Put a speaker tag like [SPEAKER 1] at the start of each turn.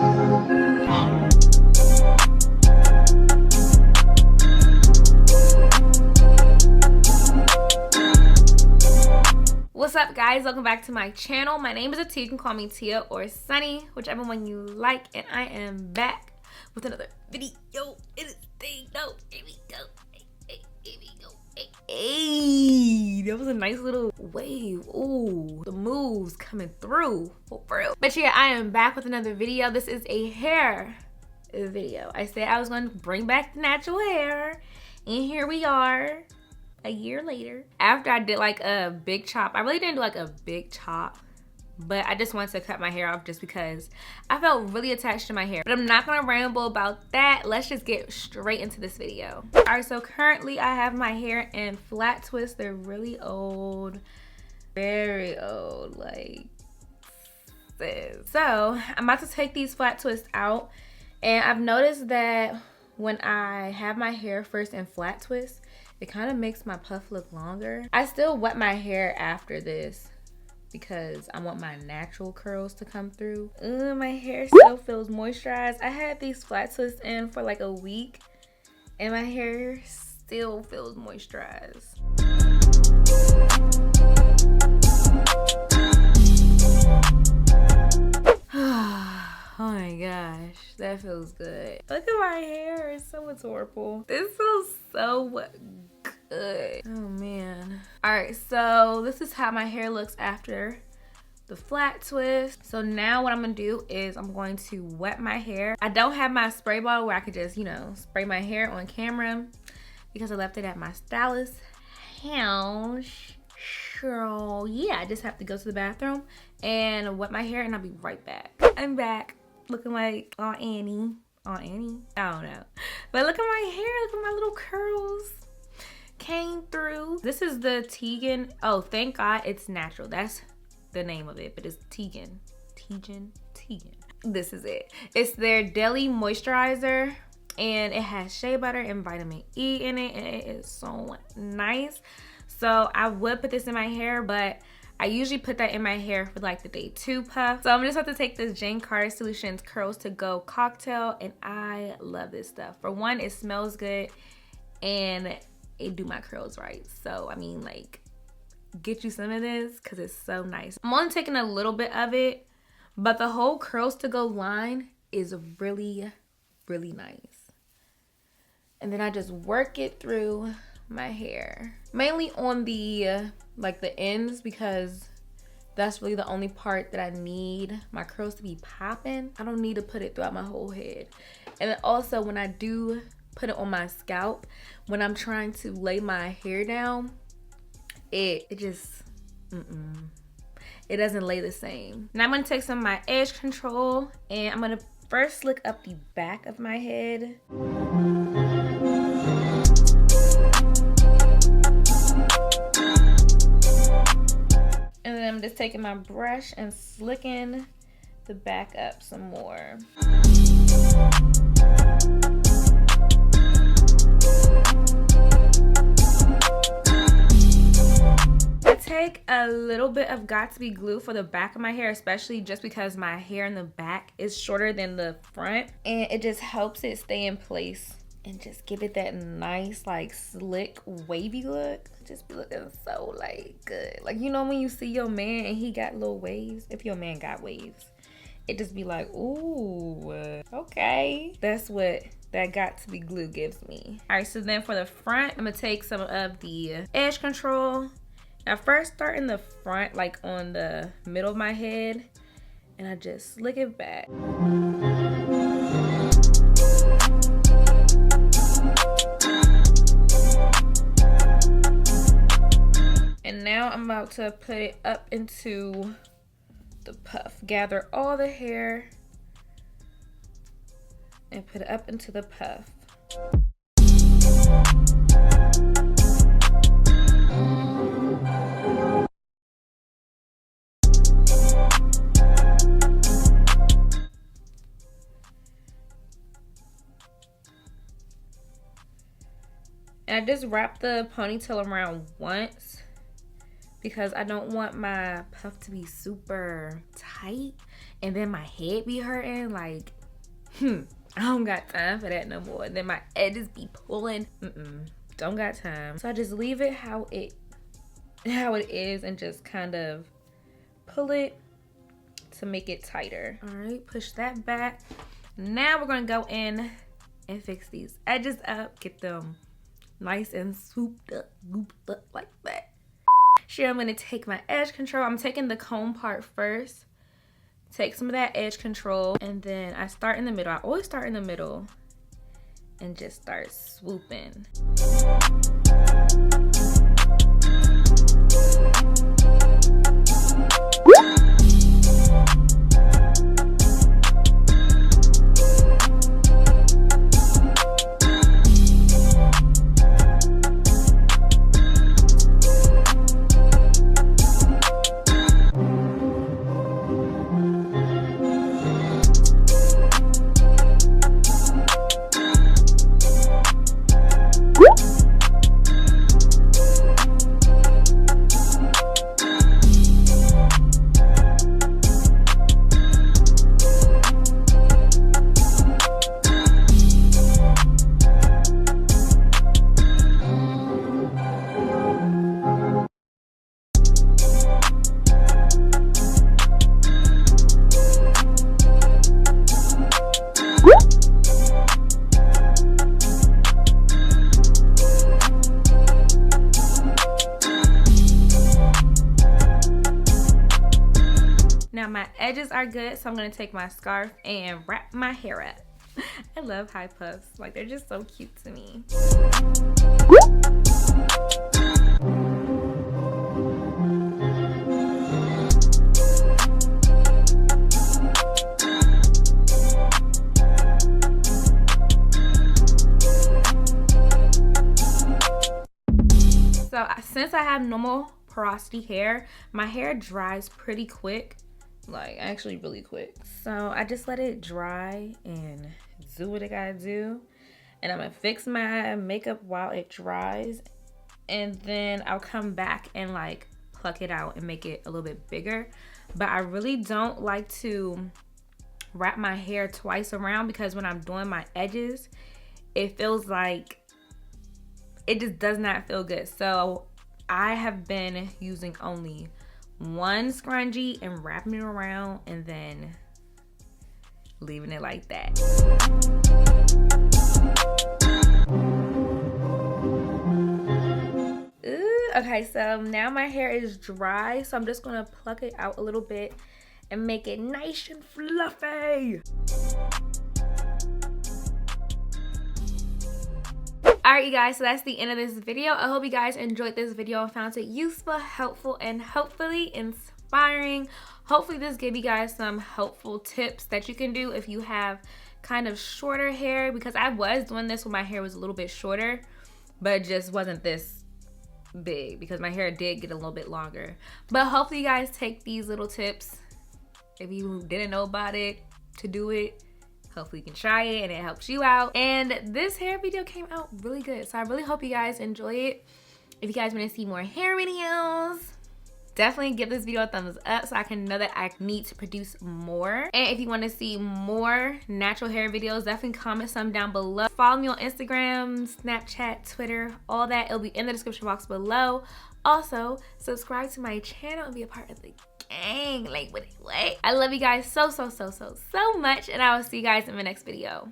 [SPEAKER 1] What's up, guys? Welcome back to my channel. My name is T. You can call me Tia or Sunny, whichever one you like, and I am back with another video. It is here we go. Here we go. Hey, that was a nice little wave. Ooh, the moves coming through for real. But yeah, I am back with another video. This is a hair video. I said I was going to bring back the natural hair, and here we are. A year later, after I did like a big chop. I really didn't do like a big chop, but I just wanted to cut my hair off just because I felt really attached to my hair. But I'm not gonna ramble about that. Let's just get straight into this video. All right, so currently I have my hair in flat twists. They're really old, very old, like this. So I'm about to take these flat twists out, and I've noticed that when I have my hair first in flat twists, it kind of makes my puff look longer. I still wet my hair after this because I want my natural curls to come through. My hair still feels moisturized. I had these flat twists in for like a week and my hair still feels moisturized. Oh my gosh, that feels good. Look at my hair, it's so adorable. This feels so good. Oh man. All right, so this is how my hair looks after the flat twist. So now what I'm gonna do is I'm going to wet my hair. I don't have my spray bottle where I could just, you know, spray my hair on camera because I left it at my stylist's house. So yeah, I just have to go to the bathroom and wet my hair and I'll be right back. I'm back looking like Aunt Annie. Aunt Annie? I don't know. But look at my hair, look at my little curls. Came through. This is the Tegan. Oh, thank God it's natural. That's the name of it, but it's Tegan. Tegan. This is it. It's their daily moisturizer, and it has shea butter and vitamin E in it, and it is so nice. So I would put this in my hair, but I usually put that in my hair for like the day 2 puff. So I'm just about to take this Jane Carter Solutions Curls to Go cocktail, and I love this stuff. For one, it smells good, and it do my curls right. So I mean, like, get you some of this because it's so nice. I'm only taking a little bit of it, but the whole Curls to Go line is really, really nice. And then I just work it through my hair, mainly on the like the ends, because that's really the only part that I need my curls to be popping. I don't need to put it throughout my whole head. And then also when I do put it on my scalp, when I'm trying to lay my hair down, it just it doesn't lay the same. Now I'm gonna take some of my edge control and I'm gonna first slick up the back of my head. And then I'm just taking my brush and slicking the back up some more. Take a little bit of Got2b glue for the back of my hair, especially just because my hair in the back is shorter than the front, and it just helps it stay in place and just give it that nice, like, slick, wavy look. Just be looking so, like, good. Like, you know when you see your man and he got little waves? If your man got waves, it just be like, ooh, okay. That's what that Got2b glue gives me. All right, so then for the front, I'm gonna take some of the edge control. I first start in the front, like on the middle of my head, and I just slick it back. And now I'm about to put it up into the puff. Gather all the hair and put it up into the puff. And I just wrap the ponytail around once because I don't want my puff to be super tight and then my head be hurting. Like, I don't got time for that no more. And then my edges be pulling. Don't got time. So I just leave it how it is and just kind of pull it to make it tighter. All right, push that back. Now we're gonna go in and fix these edges up, get them nice and swooped up, looped up like that. Here I'm gonna take my edge control. I'm taking the comb part first. Take some of that edge control, and then I start in the middle. I always start in the middle and just start swooping. Now my edges are good, so I'm gonna take my scarf and wrap my hair up. I love high puffs, like they're just so cute to me. So since I have normal porosity hair, my hair dries pretty quick. Like actually really quick. So I just let it dry and do what it gotta do. And I'm gonna fix my makeup while it dries. And then I'll come back and like pluck it out and make it a little bit bigger. But I really don't like to wrap my hair twice around, because when I'm doing my edges, it feels like it just does not feel good. So I have been using only one scrunchie and wrapping it around and then leaving it like that. Ooh, okay, so now my hair is dry, so I'm just gonna pluck it out a little bit and make it nice and fluffy. Alright you guys, so that's the end of this video. I hope you guys enjoyed this video and found it useful, helpful, and hopefully inspiring. Hopefully this gave you guys some helpful tips that you can do if you have kind of shorter hair, because I was doing this when my hair was a little bit shorter, but it just wasn't this big because my hair did get a little bit longer. But hopefully you guys take these little tips, if you didn't know about it, to do it. Hopefully you can try it and it helps you out. And this hair video came out really good, so I really hope you guys enjoy it. If you guys want to see more hair videos, definitely give this video a thumbs up so I can know that I need to produce more. And if you want to see more natural hair videos, definitely comment some down below. Follow me on Instagram, Snapchat, Twitter, all that. It'll be in the description box below. Also, subscribe to my channel and be a part of the gang. Like, what? I love you guys so much, and I will see you guys in my next video.